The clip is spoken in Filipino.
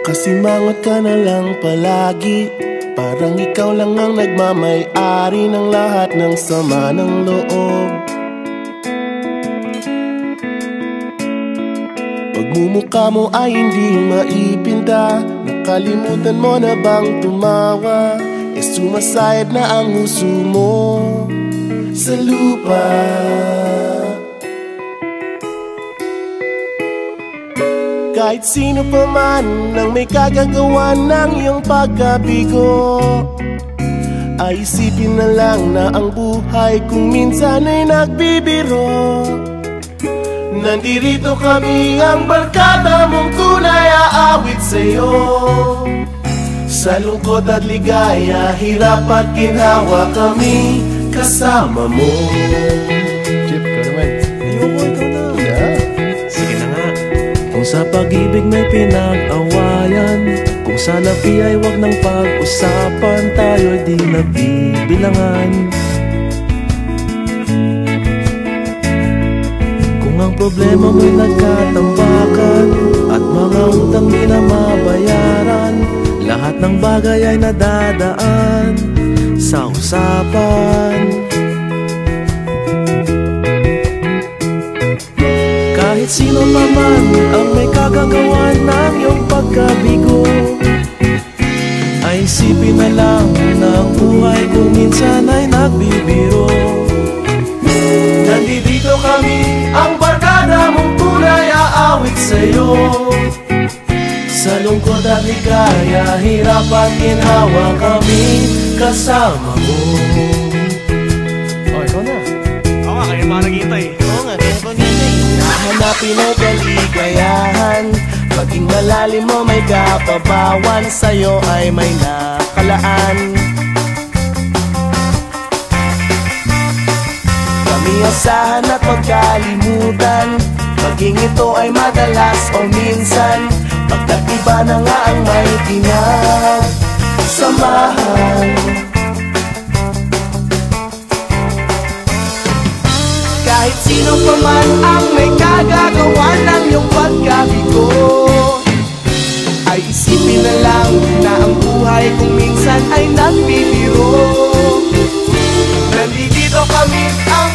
Kasimangot ka na lang palagi, parang ikaw lang ang nagmamay-ari ng lahat ng sama ng loob. Pagmumukha mo ay hindi maipinta, nakalimutan mo na bang tumawa? Sumasayad na ang huso mo sa lupa. Kahit sino pa man ang may kagagawa ng iyong pagkabigo, ay isipin na lang na ang buhay kung minsan ay nagbibiro. Nandirito kami, ang barkada mong tunay aawit sa'yo. Sa lungkot at ligaya, hirap at ginhawa, kami kasama mo. Chip, ka naman. Ayoko, ikaw na. Yeah. Sige na nga. Kung sa pag-ibig may pinag-awayan, kung sa labi ay wag nang pag-usapan, tayo'y di nagbibilangan. Kung ang problema mo'y nagkatambakan at mga utang di na mabayaran, lahat ng bagay ay nadadaan sa usapan. Kahit sino pa man ang may kagagawa ng iyong pagkabigo, ay isipin na lang na ang buhay kung minsan ay nagbibiro. Nandito kami, ang barkada mong tunay aawit sa'yo. Sa lungkot at ligaya, hirap at ginhawa, kami kasama mo. Oh, ikaw na. Oo nga, kayo mga naghihintay. Oo nga, kaya ko nilay. Hanapin ang kaligayahan, maging malalim mo may kapabawan, sa'yo ay may nakalaan. Kami asahan at magkalimutan, maging ito ay madalas o minsan, pagkatiba na nga ang may pinagsamahan. Kahit sino pa man ang may kagagawa ng iyong pagkabigo, ay isipin na lang na ang buhay kung minsan ay nagbibiro. Nandito kami, ang